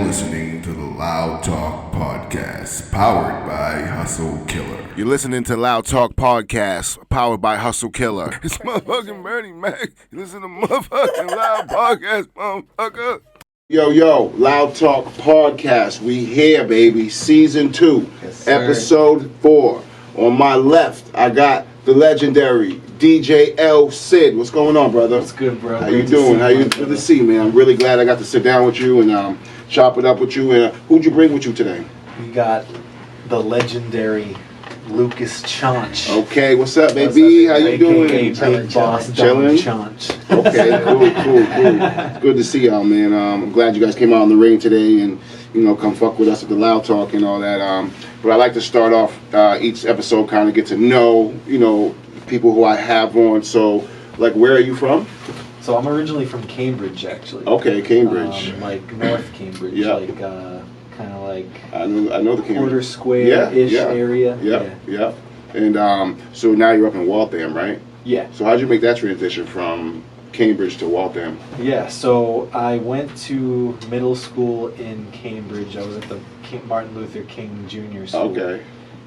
listening to the Loud Talk Podcast, powered by Hustle Killer. You're listening to Loud Talk Podcast, powered by Hustle Killer. It's motherfucking Bernie Mac. You listen to motherfucking Loud Podcast, motherfucker. Yo, Loud Talk Podcast. We here, baby. Season 2, yes, Episode 4. On my left, I got the legendary DJ L. Sid. What's going on, brother? What's good, bro? How you doing? Good to see you, man. I'm really glad I got to sit down with you and chop it up with you. And who'd you bring with you today? We got the legendary Lucas Chaunch. Okay, what's up, baby? How you doing? Big Boss Chilling? Chaunch. Okay, cool. Good to see y'all, man. I'm glad you guys came out in the ring today and, come fuck with us at the Loud Talk and all that. But I like to start off each episode, kind of get to know, people who I have on. So, where are you from? So I'm originally from Cambridge, actually. Okay, Cambridge. North Cambridge. Yeah. Kind of like I know the Cambridge. Quarter Square-ish area. Yeah. And so now you're up in Waltham, right? Yeah. So how'd you make that transition from Cambridge to Waltham? Yeah, so I went to middle school in Cambridge. I was at the Martin Luther King Jr. School. Okay.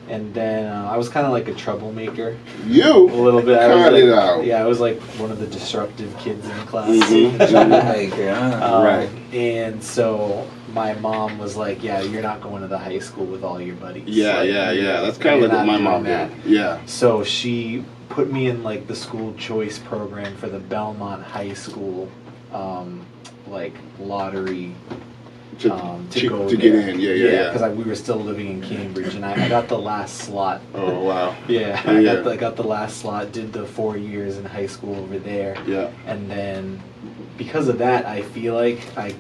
And then I was kind of like a troublemaker. You? A little bit. I was like one of the disruptive kids in class. Mm-hmm. Right. And so my mom was like, "Yeah, you're not going to the high school with all your buddies." Yeah. That's kind of like what my mom did. Yeah. So she put me in the school choice program for the Belmont High School, lottery. To go get in, yeah. Because we were still living in Cambridge, and I got the last slot. Oh wow! Yeah, I got the last slot. Did the 4 years in high school over there. Yeah. And then, because of that, I feel like I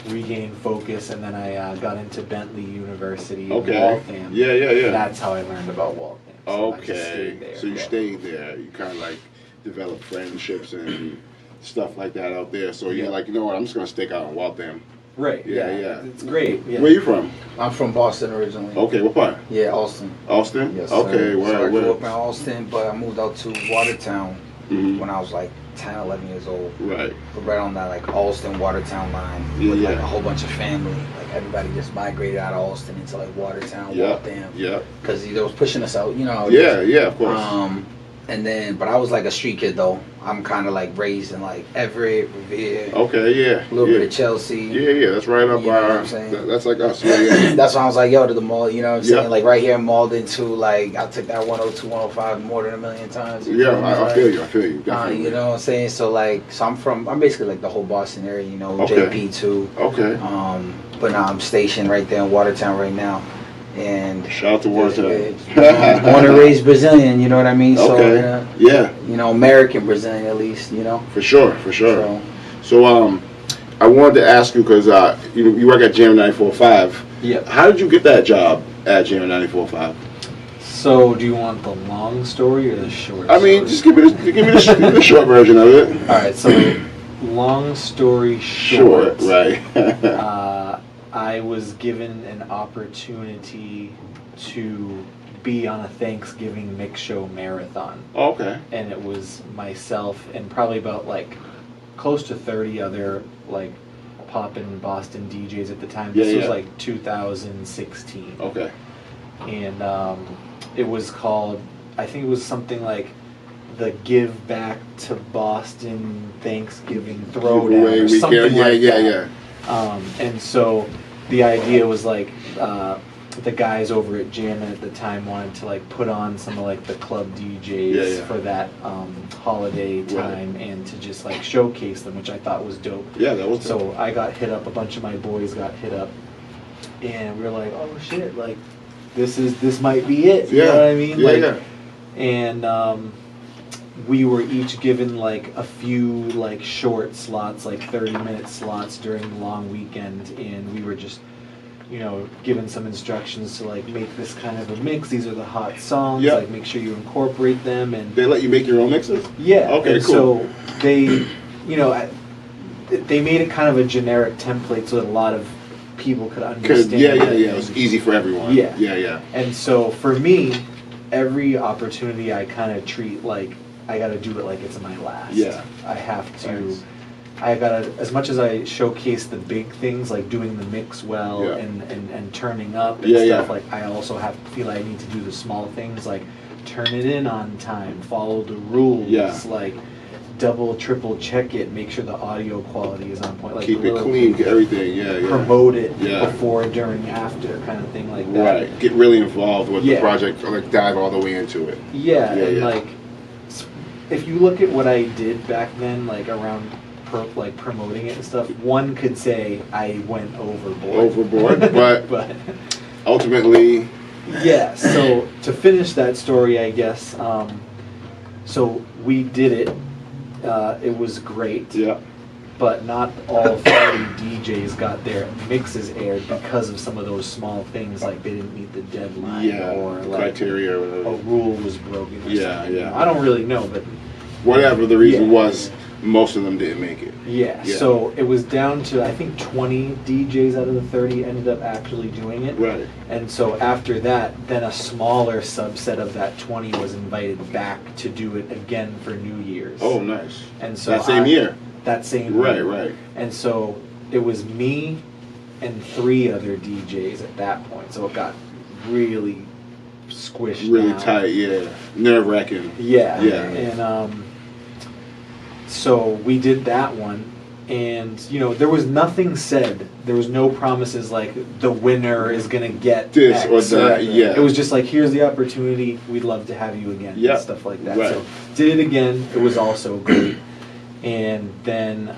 regained focus, and then I got into Bentley University in Waltham. Yeah. That's how I learned about Waltham. So okay. So you stayed there. You kind of developed friendships and stuff like that out there. So you're like, you know what? I'm just gonna stick out in Waltham. Right. Yeah. It's great. Yeah. Where you from? I'm from Boston originally. Okay, what part? Yeah, Austin. Austin? Yes. Okay, So where? I grew up in Austin, but I moved out to Watertown when I was 10, 11 years old. Right. But right on that Austin Watertown line with a whole bunch of family. Everybody just migrated out of Austin into Watertown, Waltham. Yeah. Because they was pushing us out, Yeah, of course. And then, but I was a street kid though. I'm kind of raised in Everett, Revere. Okay, yeah. A little bit of Chelsea. Yeah. That's right up our. That's like us. Yeah. That's why I was to the mall. You know what I'm saying? Right here in Malden too. I took that 102, 105 more than a million times. Yeah, I feel you. Definitely. You know what I'm saying? So I'm basically the whole Boston area. JP too. Okay. But now I'm stationed right there in Watertown right now. And shout out to Watertown. Born and raised Brazilian, you know what I mean? Okay. So, American Brazilian at least, For sure. So I wanted to ask you because you work at Jam 94.5. Yeah. How did you get that job at Jam 94.5? So, do you want the long story or the short? I mean, just give me the short version of it. All right. So, long story short. Right. I was given an opportunity to be on a Thanksgiving mix show marathon. Okay. And it was myself and probably about close to 30 other poppin' Boston DJs at the time. This was 2016. Okay. And it was called, I think it was something the Give Back to Boston Thanksgiving Throwdown or something like that. And so the idea was the guys over at Jam at the time wanted to put on some of the club DJs for that holiday time and to just showcase them, which I thought was dope. Yeah, that was dope. So I got hit up, a bunch of my boys got hit up, and we were like, oh shit, this might be it. You know what I mean? Yeah. And we were each given a few short slots, 30-minute slots during the long weekend, and we were just given some instructions to make this kind of a mix. These are the hot songs. Make sure you incorporate them. And they let you make your own mixes. Yeah. Okay. And cool. So they made it kind of a generic template so that a lot of people could understand. Yeah. It was easy for everyone. Yeah. And so for me, every opportunity I kind of treat I got to do it like it's my last. Yeah. I have to as much as I showcase the big things like doing the mix well Yeah. and turning up and Yeah, stuff, yeah. like I also feel I need to do the small things like turn it in on time, follow the rules, Yeah. like double, triple check it, make sure the audio quality is on point, like Keep the it little clean, things, everything. Yeah, yeah. promote it Yeah. before, during, after, kind of thing like that. Right. Get really involved with the Yeah. project, like dive all the way into it. Yeah, Yeah, and yeah. like, if you look at what I did back then, like around promoting it and stuff, one could say I went overboard. But but ultimately, yeah. So to finish that story, I guess. So we did it. It was great. yeah. But not all 30 DJs got their mixes aired because of some of those small things, like they didn't meet the deadline, Yeah. or like Criteria or a whatever. rule was broken. Or Yeah, something. yeah. I don't really know, but Whatever the reason Yeah. was, most of them didn't make it. yeah. Yeah. So it was down to, I think, 20 DJs out of the 30 ended up actually doing it. Right. And so after that, then a smaller subset of that 20 was invited back to do it again for New Year's. Oh, nice. And so That same year. That same Right, year. right. And so it was me and 3 other DJs at that point. So it got really squished Really down. tight, yeah. Nerve wracking. Yeah. Yeah. And so we did that one, and there was nothing said. There was no promises like the winner is gonna get This or X that, yeah. It was just like, here's the opportunity. We'd love to have you again. Yeah. And stuff like that. Right. So did it again. It was also great. And then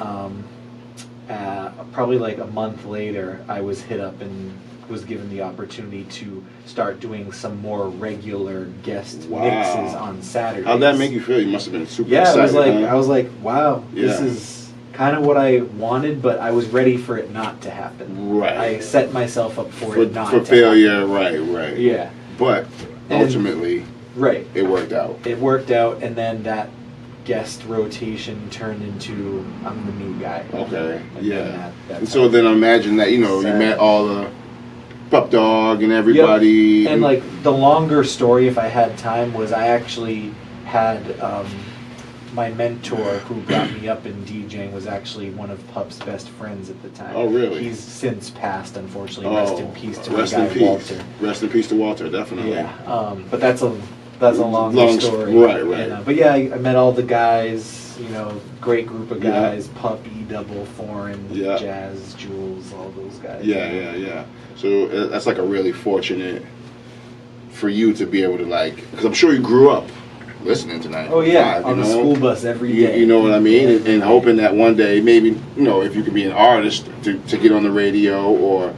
probably like a month later, I was hit up and was given the opportunity to start doing some more regular guest Wow. mixes on Saturdays. How'd that make you feel? You must have been super Yeah, excited. it was like huh? I was like, wow, this Yeah. is kind of what I wanted, but I was ready for it not to happen. Right. I set myself up for it not for to failure, happen. right. Yeah, But And- ultimately, right. it worked out. It worked out, and then that guest rotation turned into I'm the new guy. Okay, And yeah. then that's And so then I imagine that, you Sad. met all the Pup Dog and everybody. And like the longer story, if I had time, was I actually had my mentor who brought me up in DJing was actually one of Pup's best friends at the time. Oh, really? He's since passed, unfortunately. Rest in peace to my rest in guy peace. Walter. Rest in peace to Walter, definitely. Yeah, but that's a longer Long story. right. And, but yeah, I met all the guys. Great group of Yeah. guys. Pup, E-Double, Foreign, Yeah. Jazz, Jules, all those guys. Yeah. So that's like a really fortunate for you to be able to because I'm sure you grew up listening tonight. Oh yeah, live, on the you know? school bus every You, day. you know what I mean? And hoping that one day, maybe, if you could be an artist to get on the radio, or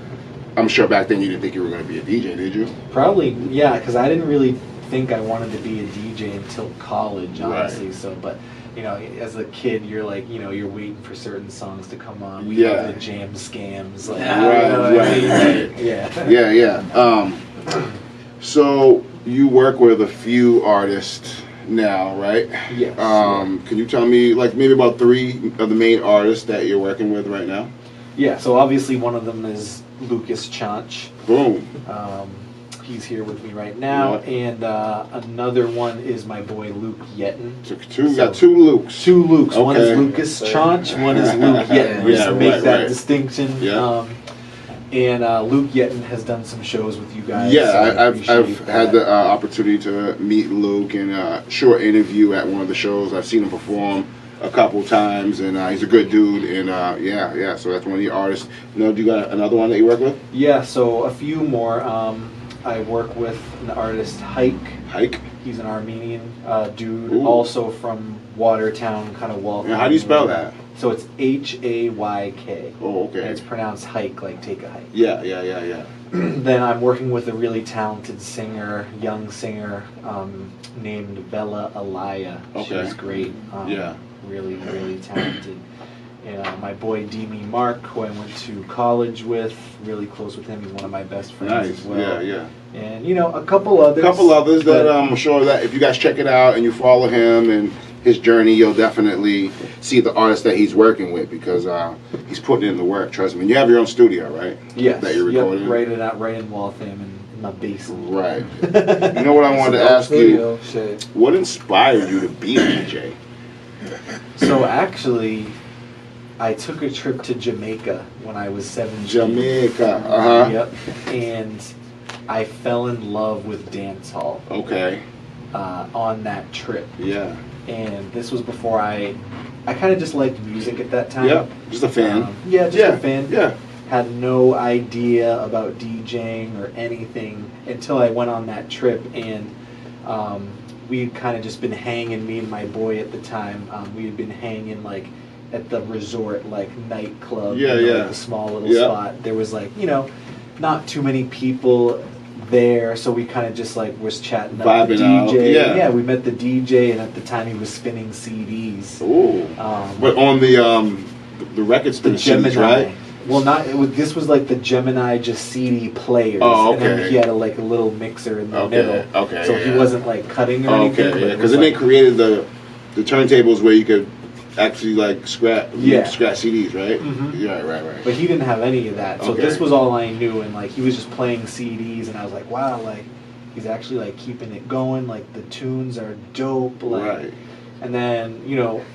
I'm sure back then you didn't think you were going to be a DJ, did you? Probably, yeah, because I didn't really think I wanted to be a DJ until college, honestly. Right. So, but as a kid, you're like, you're waiting for certain songs to come on. We Yeah. love the jam scams, like, Right. yeah. Yeah. So you work with a few artists now, right? Yes. Can you tell me, maybe about 3 of the main artists that you're working with right now? Yeah. So obviously, one of them is Lucas Chonch. Boom. He's here with me right now, and another one is my boy Luke Yetten. Got 2 Lukes. 2 Lukes. One is Okay. Lucas Chonch, one is Luke Yetten. Just to make that distinction. Yeah. And Luke Yetten has done some shows with you guys. Yeah, so I I've appreciate had that. the opportunity to meet Luke in a short interview at one of the shows. I've seen him perform a couple times, and he's a good dude. And yeah. So that's one of the artists. Do you got another one that you work with? Yeah, so a few more. I work with an artist, Hike. Hike. He's an Armenian dude, Ooh. also from Watertown, kind of Waltham. And how do you spell that? So it's Hayk. Oh, okay. And it's pronounced hike, like take a hike. Yeah. Then I'm working with a really talented singer, young singer, named Bella Alaya. Okay. She's great. Yeah. Really, really talented. And my boy Demi Mark, who I went to college with, really close with him. He's one of my best friends Nice. as well. Yeah. And a couple others. that but- I'm sure that if you guys check it out and you follow him and his journey, you'll definitely see the artist that he's working with, because he's putting in the work. Trust me. And you have your own studio, right? Yes. That you're recording. Yep, right in Waltham in my basement. Right. You know what I wanted to ask you? What inspired you to be a DJ? So actually, I took a trip to Jamaica when I was 17. Jamaica, Yep. And I fell in love with dance hall. Okay. On that trip. Yeah. And this was before I kind of just liked music at that time. Yeah, just a fan. Just a fan. Yeah. Had no idea about DJing or anything until I went on that trip, and we'd kind of just been hanging, me and my boy at the time, we had been hanging like at the resort, like nightclub, Yeah, like the small little spot. There was like, not too many people there, so we kind of just like was chatting up the DJ. Yeah, we met the DJ, and at the time he was spinning CDs. Ooh. But on the record spinning CDs, right? Well, this was like the Gemini just CD players. Oh, okay. And then he had a little mixer in the middle. Okay. So he wasn't like cutting or anything. Okay, yeah. Because then they created the turntables where you could actually like scratch CDs, right? Mm-hmm. Yeah, right. But he didn't have any of that. So this was all I knew, and like he was just playing CDs, and I was like, wow, like he's actually like keeping it going. Like the tunes are dope. Like, right. And then,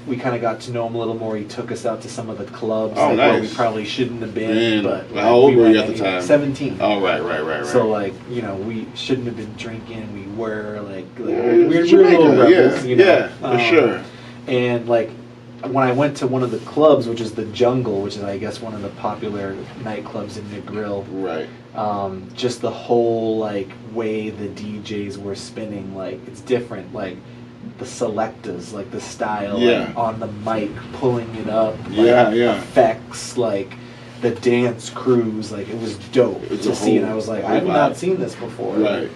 we kind of got to know him a little more. He took us out to some of the clubs nice. Where we probably shouldn't have been. But how old were you at the time? 17. Oh, right. So, we shouldn't have been drinking. We were, we were little rebels, Yeah, for sure. And, when I went to one of the clubs, which is the Jungle, which is, I guess, one of the popular nightclubs in Negril. Right. Just the whole, way the DJs were spinning, it's different. The selectors, the style, on the mic, pulling it up, effects, the dance crews, it was dope to see, and I was like, I have not seen this before. Right.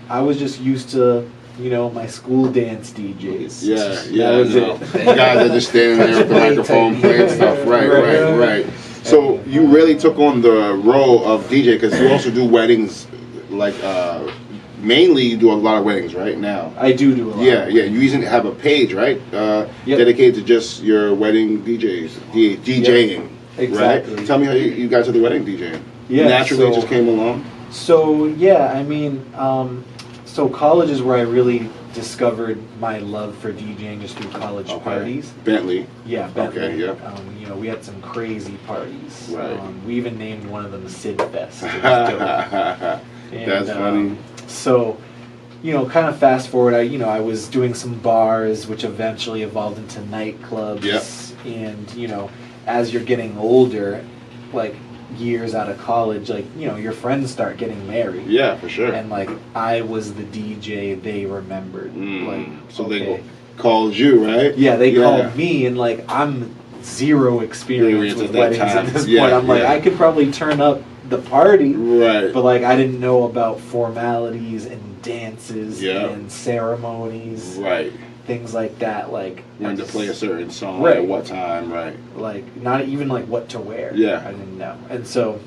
I was just used to, my school dance DJs. Yeah. That was it. You guys are just standing there with the microphone playing stuff. Right. So you really took on the role of DJ because you also do weddings, mainly you do a lot of weddings right now. I do a lot. Yeah. You even have a page, right? Dedicated to just your wedding DJing. Yep. Exactly. Right? Tell me how you got to the wedding DJing. Yeah. Naturally, it just came along. So so college is where I really discovered my love for DJing, just through college parties. Bentley. Yeah, Bentley. Okay, yeah. We had some crazy parties. Right. We even named one of them Sid Fest. It was dope. That's funny. So, kind of fast forward, I was doing some bars, which eventually evolved into nightclubs. Yep. And, as you're getting older, years out of college, your friends start getting married. Yeah, for sure. And, I was the DJ they remembered. So they called you, right? Yeah, they called me, and, I'm zero experience with weddings at this point. I'm I could probably turn up the party, right? But I didn't know about formalities and dances and ceremonies, right? Things like that, when to play a certain song, right? At what time, right? Not even what to wear. Yeah, I didn't know, and so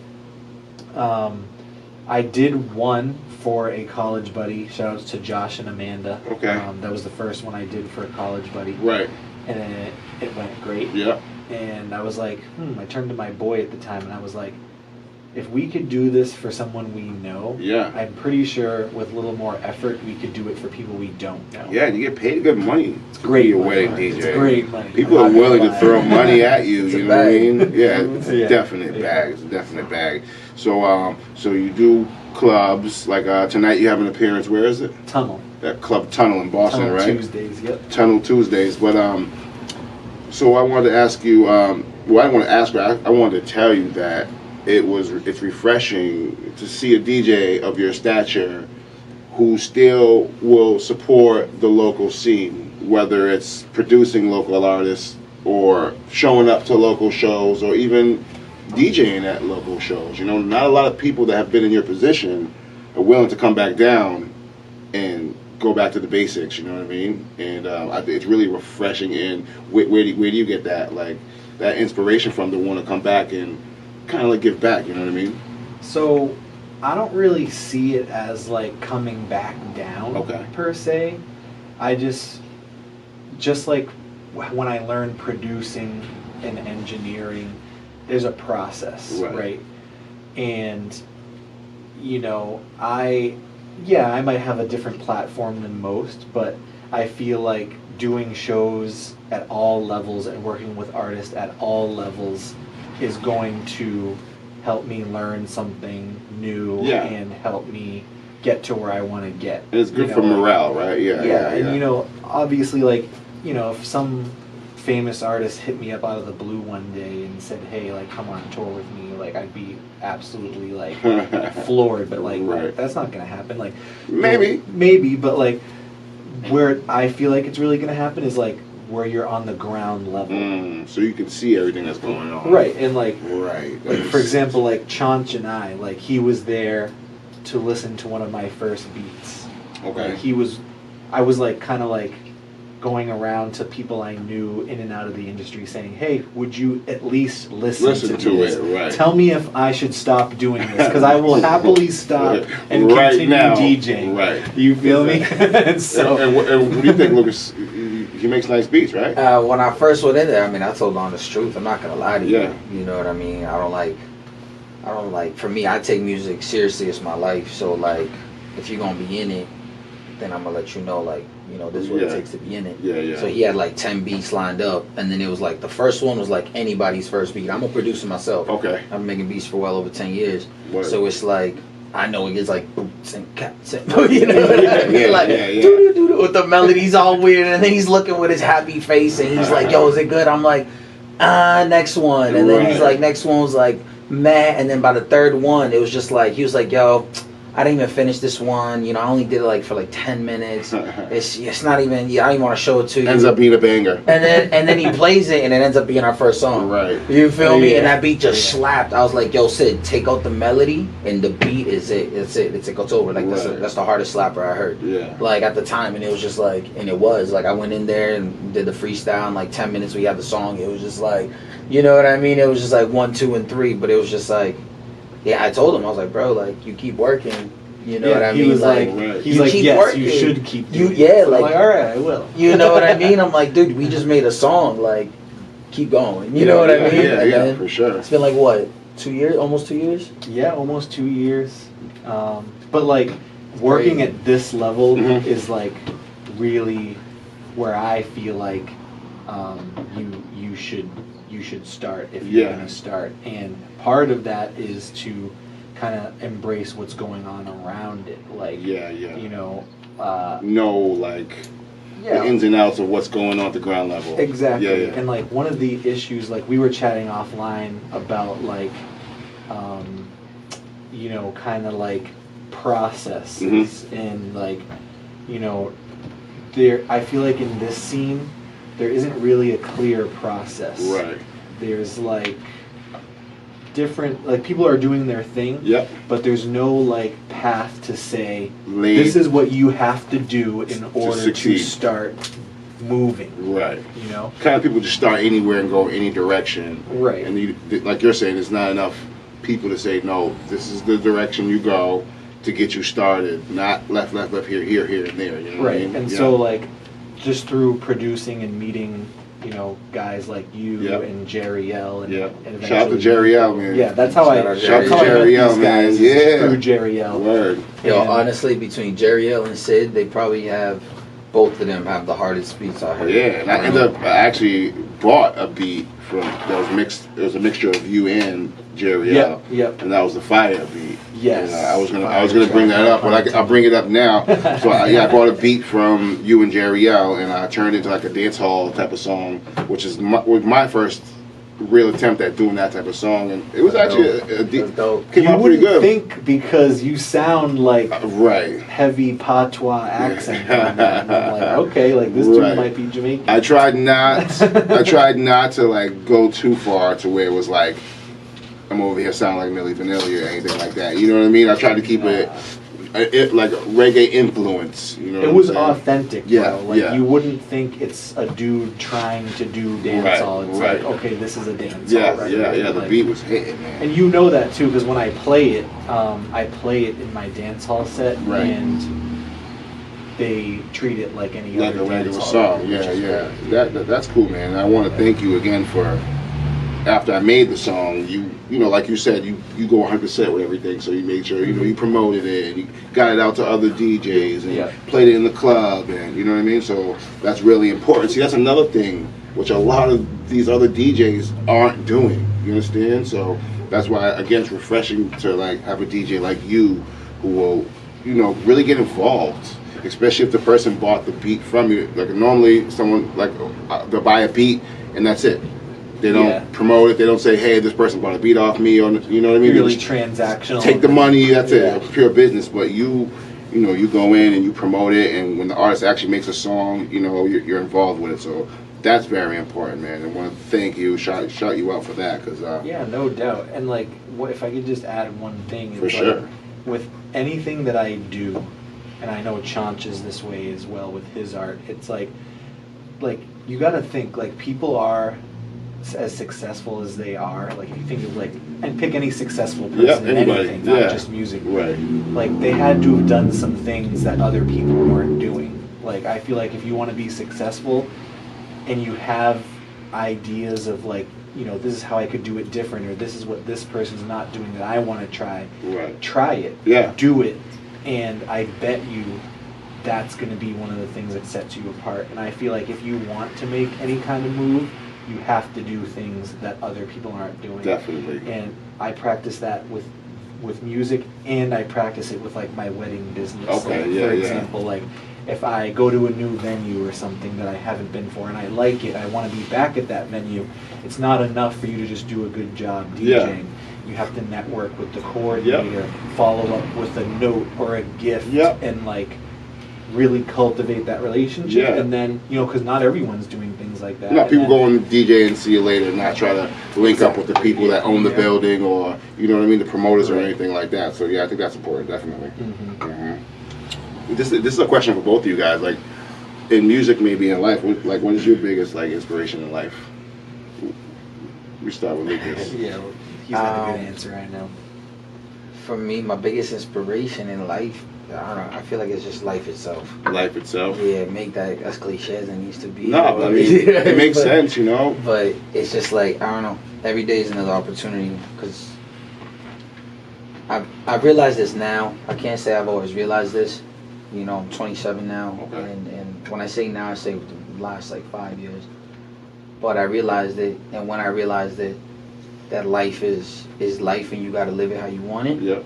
I did one for a college buddy. Shout out to Josh and Amanda. Okay, that was the first one I did for a college buddy. Right, and it went great. Yeah, and I was like, I turned to my boy at the time, and I was like, if we could do this for someone we know, I'm pretty sure with a little more effort we could do it for people we don't know. Yeah, and you get paid good money. It's great. Your wedding DJ. It's great money. People are willing to throw money at you. You know what I mean? Yeah, it's a Yeah. definite bag. It's a definite bag. So, so you do clubs tonight. You have an appearance. Where is it? Tunnel. That club Tunnel in Boston, Tunnel right? Tuesdays. Yep. Tunnel Tuesdays. But so I wanted to ask you. I didn't want to ask you. I wanted to tell you that it's refreshing to see a DJ of your stature who still will support the local scene, whether it's producing local artists or showing up to local shows or even DJing at local shows. Not a lot of people that have been in your position are willing to come back down and go back to the basics. You know what I mean? And it's really refreshing. And where do you get that that inspiration from to want to come back and kind of give back, you know what I mean? So I don't really see it as coming back down per se. I just when I learned producing and engineering, there's a process, right? And I might have a different platform than most, but I feel like doing shows at all levels and working with artists at all levels is going to help me learn something new and help me get to where I want to get. And it's good for morale, right? Yeah. And you know, obviously, like, you know, if some famous artist hit me up out of the blue one day and said, "Hey, like, come on tour with me," like, I'd be absolutely like floored. But like, that's not gonna happen. Like, maybe, but like, where I feel like it's really gonna happen is like where you're on the ground level, so you can see everything that's going on. Right, and like, like for example, like Chonch and I, like, he was there to listen to one of my first beats. Okay. Like, I was like kind of like going around to people I knew in and out of the industry saying, "Hey, would you at least listen to this? It, right. Tell me if I should stop doing this, because I will happily stop and continue DJing." Right. You feel me? And so, and what do you think, Lucas? He makes nice beats, right? When I first went in there, I mean, I told the honest truth. I'm not gonna lie to you. Yeah. You know what I mean? I don't like. For me, I take music seriously. It's my life. So like, if you're gonna be in it, then I'm gonna let you know, like, you know, this is what it takes to be in it. Yeah. So he had like 10 beats lined up, and then it was like the first one was like anybody's first beat. I'm a producer myself. Okay. I've been making beats for well over 10 years. Word. So it's like, I know it gets like boots and cats and, you know what I mean? Like, doo-doo-doo-doo, with the melodies all weird, and then he's looking with his happy face, and he's like, "Yo, is it good?" I'm like, next one. And then he's like, next one was like, meh. And then by the third one, it was just like, he was like, "Yo, I didn't even finish this one. You know, I only did it like for like 10 minutes. It's not even. I don't even want to show it to you." Ends up being a banger. And then he plays it, and it ends up being our first song. Right. You feel me? And that beat just slapped. I was like, "Yo, Sid, take out the melody, and the beat is it. It's it. It goes over. Like that's the hardest slapper I heard. Yeah. Like at the time, and it was just like, and it was like I went in there and did the freestyle in like 10 minutes. We had the song. It was just like, you know what I mean? It was just like 1, 2, and 3. But it was just like. Yeah, I told him, I was like, "Bro, like, you keep working, you know what I mean?" He was like, he's like, "Yes, working. you should keep doing it." Yeah, So like, I'm like, all right, I will. You know what I mean? I'm like, dude, we just made a song, like, keep going. You know what I mean? Yeah, for sure. It's been like, what, 2 years? Almost 2 years? Yeah, almost 2 years. But like, working at this level is like really where I feel like you should start if you're gonna start. And part of that is to kind of embrace what's going on around it. Like, you know, like the ins and outs of what's going on at the ground level. Exactly. And like one of the issues, like we were chatting offline about like, you know, kind of like processes and like, you know, I feel like in this scene, there isn't really a clear process. Right. There's like different, like people are doing their thing. Yep. But there's no like path to say this is what you have to do in order to start moving. Right. You know. Kind of people just start anywhere and go any direction. Right. And you, like you're saying, there's not enough people to say no. This is the direction you go to get you started. Not left, here, and there. You know what I mean? And so like, just through producing and meeting, you know, guys like you and Jerry L. And shout out to Jerry L, man. Yeah, that's how I met Jerry L, man. Yeah. Through Jerry L. Word. Yo, honestly, between Jerry L and Sid, they probably have, both of them have the hardest beats I heard. Yeah, and I actually bought a beat from that was mixed. It was a mixture of you and Jerry L. Yep. And that was the Fire beat. Yes. And, I was gonna bring that up, but I'll bring it up now. So I bought a beat from you and Jerry L, and I turned it into like a dance hall type of song, which was my first real attempt at doing that type of song, and it was actually came out pretty good. Think because you sound like right heavy patois accent. And I'm like, okay, like this dude might be Jamaican. I tried not to like go too far to where it was like I'm over here sounding like Milli Vanilli or anything like that. You know what I mean? I tried to keep it like a reggae influence. You know, it was authentic. Yeah, bro. Like you wouldn't think it's a dude trying to do dancehall. It's like, okay, this is a dancehall. Yeah. Like, the beat was hitting, man. And you know that too, because when I play it in my dancehall set, and they treat it like any other regular dancehall song. Yeah. That's cool, man. And I want to thank you again for after I made the song, you know, like you said, you go 100% with everything. So you made sure, you know, you promoted it and you got it out to other DJs and played it in the club, and you know what I mean. So that's really important. See, that's another thing which a lot of these other DJs aren't doing. You understand? So that's why, again, it's refreshing to like have a DJ like you who will, you know, really get involved. Especially if the person bought the beat from you. Like normally, someone like they'll buy a beat and that's it. They don't promote it. They don't say, "Hey, this person bought a beat off me," or you know what I mean. Really transactional. Take the money. That's it. It's pure business. But you know, you go in and you promote it, and when the artist actually makes a song, you know, you're involved with it. So that's very important, man. I want to thank you, shout you out for that, because yeah, no doubt. And like, what if I could just add one thing? For sure. Like, with anything that I do, and I know Chonch is this way as well with his art. It's like you got to think like people are as successful as they are. Like if you think of like, and pick any successful person in anything, not just music. Right. Like they had to have done some things that other people weren't doing. Like I feel like if you want to be successful, and you have ideas of like, you know, this is how I could do it different, or this is what this person's not doing that I want to try. Right. Try it. Yeah. Do it. And I bet you that's going to be one of the things that sets you apart. And I feel like if you want to make any kind of move, you have to do things that other people aren't doing. Definitely. And I practice that with music, and I practice it with like my wedding business. Okay, like, for example, like if I go to a new venue or something that I haven't been for and I like it, I want to be back at that venue. It's not enough for you to just do a good job DJing. You have to network with the coordinator, follow up with a note or a gift, and like really cultivate that relationship. And then, you know, because not everyone's doing things like that. No, people go on DJ and see you later, and not try to link up with the people that own the building, or you know what I mean, the promoters or anything like that. So yeah, I think that's important, definitely. This is a question for both of you guys. Like in music, maybe in life, what is your biggest like inspiration in life? We start with Lucas. He's got a good answer right now. For me, my biggest inspiration in life, I don't know, I feel like it's just life itself. Life itself? Yeah, make that as cliche as it needs to be. No, I mean, it makes sense, you know? But it's just like, I don't know, every day is another opportunity, because I've realized this now. I can't say I've always realized this. You know, I'm 27 now, and when I say now, I say the last like 5 years. But I realized it, and when I realized it, that life is life, and you got to live it how you want it. Yep.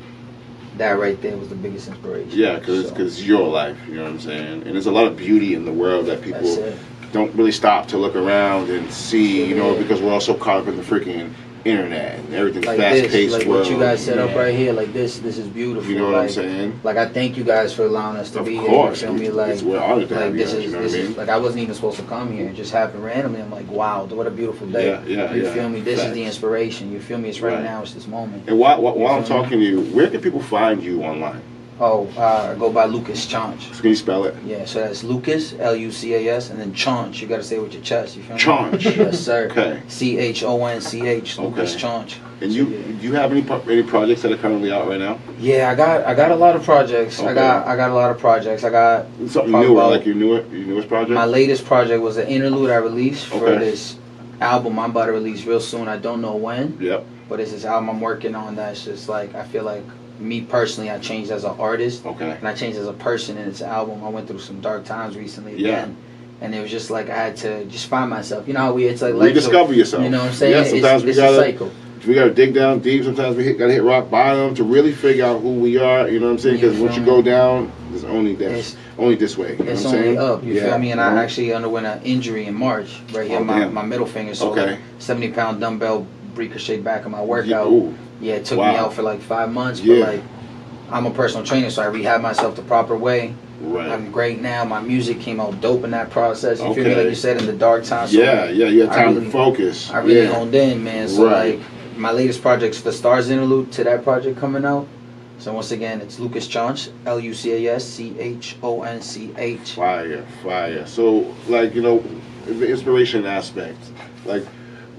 That right there was the biggest inspiration. Yeah, because it's your life, you know what I'm saying? And there's a lot of beauty in the world that people don't really stop to look around and see, you know, because we're all so caught up in the freaking internet and everything's like fast-paced like world. What you guys set up right here, like this is beautiful. You know what like, I'm saying? Like I thank you guys for allowing us to be here. Of course, You feel me? Like we're honored to have you this guys, is you know this what I is mean? like I wasn't even supposed to come here. It just happened randomly. I'm like, wow, what a beautiful day. You feel me? This is the inspiration. You feel me? It's right now. It's this moment. And while I'm talking to you, where can people find you online? Oh, I go by Lucas Chonch. So can you spell it? Yeah, so that's Lucas, Lucas, and then Chonch. You got to say it with your chest. You feel me? Chonch. Yes, sir. Okay. CHONCH. Lucas Chonch. And do you have any projects that are currently out right now? Yeah, I got a lot of projects. Okay. I got a lot of projects. I got something new, like your newest project. My latest project was an interlude I released for this album I'm about to release real soon. I don't know when. Yep. But it's this album I'm working on that's just like, I feel like me personally, I changed as an artist. Okay. And I changed as a person in this album. I went through some dark times recently again. And it was just like I had to just find myself. You know how it's like rediscover yourself. You know what I'm saying? Yeah, sometimes it's a cycle. We gotta dig down deep. Sometimes we gotta hit rock bottom to really figure out who we are. You know what I'm saying? Because once you go down, it's only this way. You know it's what I'm only saying? up. You feel me? And I actually underwent an injury in March right here, my middle finger. So like 70-pound dumbbell ricocheted back in my workout. Yeah, it took me out for like 5 months. But like, I'm a personal trainer, so I rehab myself the proper way. Right. I'm great now. My music came out dope in that process. You feel me? Like you said, in the dark times. So you had time to focus. I really honed in, man. So like, my latest project's the Stars interlude to that project coming out. So once again, it's Lucas Chonch, LUCAS CHONCH. Fire. So like, you know, the inspiration aspect, like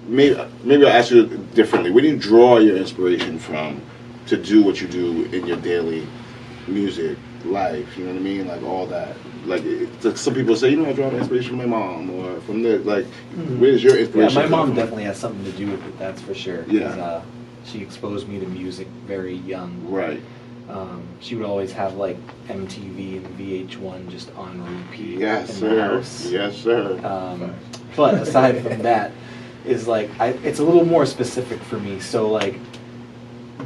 maybe I'll ask you differently. Where do you draw your inspiration from to do what you do in your daily music life. You know what I mean? Like all that. Like some people say, I draw inspiration from my mom or from the like. Where's your inspiration? Yeah, my mom definitely has something to do with it. That's for sure. Yeah. She exposed me to music very young. Right. She would always have like MTV and VH1 just on repeat Yes, in the house. Yes, sir. But aside from that, is like it's a little more specific for me. So like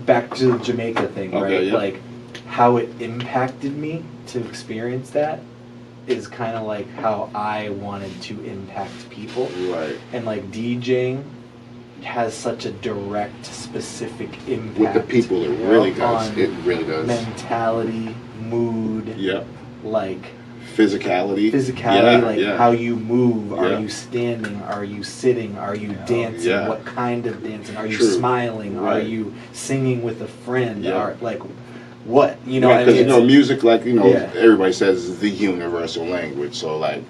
back to the Jamaica thing, right? Yeah. Like how it impacted me to experience that is kind of like how I wanted to impact people. Right. And like DJing has such a direct, specific impact With the people, it really does. on It really does. mentality, mood, Yep. like Physicality. how you move. Yeah. Are you standing? Are you sitting? Are you dancing? Yeah. What kind of dancing? Are you True. smiling? Right. Are you singing with a friend? Yeah. Are like what? You know, Because music, like Yeah. everybody says, is the universal language. So like,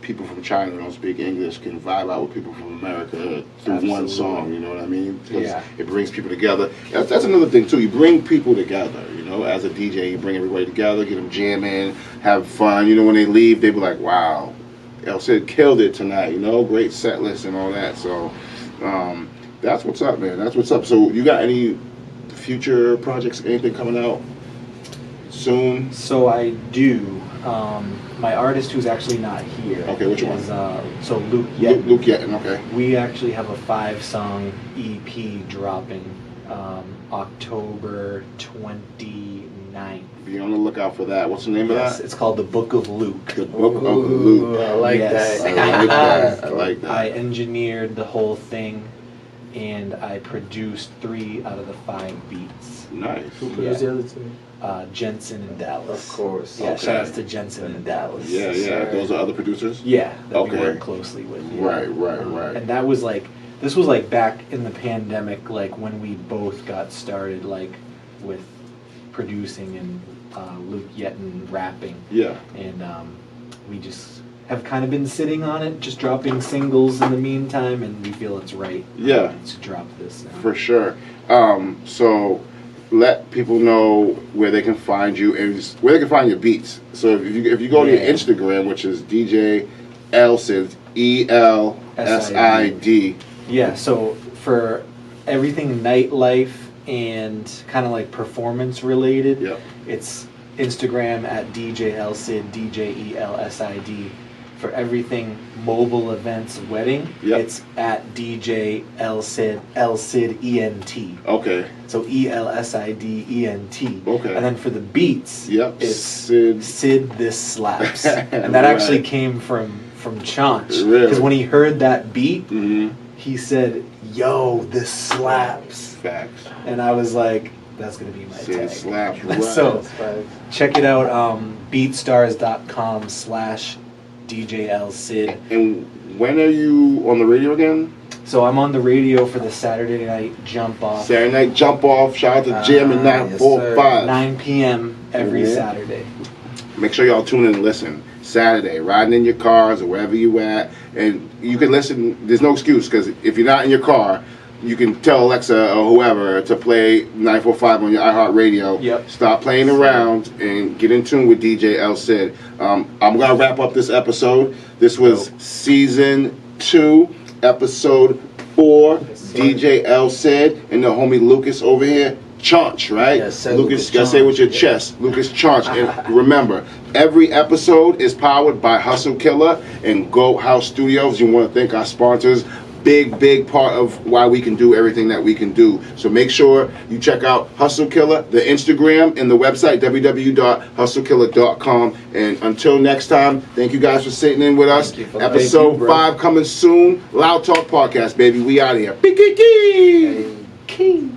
people from China who don't speak English can vibe out with people from America through one Absolutely. song. You know what I mean? 'Cause Yeah. it brings people together. That's another thing too. You bring people together. As a DJ, you bring everybody together, get them jamming, have fun. When they leave, they be like, "Wow, El Cid killed it tonight." Great set list and all that. So that's what's up, man. That's what's up. So you got any future projects? Anything coming out soon? So I do. My artist who's actually not here. Okay, which one? Is, so Luke Yet. Luke Yetton, okay. We actually have a 5-song EP dropping October 29th. Be on the lookout for that. What's the name of Yes, that? it's called The Book of Luke. The Book of Luke. I like Yes. that. I like that. I like that. I engineered the whole thing, and I produced 3 out of the 5 beats. Nice. Who produced the other two? Jensen and Dallas. Of course. Yeah, Okay. shout outs to Jensen and Dallas. Yeah, yeah. Those are other producers? Yeah, that Okay. we work closely with. Yeah. Right. And that was like, this was like back in the pandemic, like when we both got started, like with producing and Luke Yetton rapping. Yeah. And we just have kind of been sitting on it, just dropping singles in the meantime, and we feel it's right Yeah. to drop this now. For sure. So let people know where they can find you and where they can find your beats. So if you go to your Instagram, which is DJ Elsid, ELSID. Yeah, so for everything nightlife and kind of like performance related, Yep. it's Instagram at DJ Elsid, DJELSID. For everything mobile events, wedding, Yep. it's at DJ Elsid, Elsid ENT. Okay. So ELSID ENT. Okay. And then for the beats, Yep. it's Sid. This Slaps. And that actually came from Chaunch. Really? Because when he heard that beat, Mm-hmm. he said, "Yo, this slaps." Facts. And I was like, that's going to be my Sid tag. slaps. Right. So check it out, beatstars.com/DJLSid. And when are you on the radio again? So I'm on the radio for the Saturday night jump off, Saturday night jump off. Shout out to Jam and yes, 945. 9 p.m. every Yeah. Saturday. Make sure y'all tune in and listen. Saturday, riding in your cars or wherever you at, and you can listen. There's no excuse, because if you're not in your car, you can tell Alexa or whoever to play 945 on your iHeartRadio. Yep. Stop playing around and get in tune with DJ El Cid. I'm gonna wrap up this episode. This was season 2, episode 4. DJ El Cid and the homie Lucas over here. Chaunch, right? Yes, sir, Lucas, Lucas gotta say it with your Chaunch. chest. Lucas Chaunch. And remember, every episode is powered by Hustle Killer and Goat House Studios. You want to thank our sponsors. Big part of why we can do everything that we can do. So make sure you check out Hustle Killer, the Instagram, and the website, www.hustlekiller.com. And until next time, thank you guys for sitting in with us. Thank you for Episode 5 coming soon. Loud Talk Podcast, baby. We out of here. King.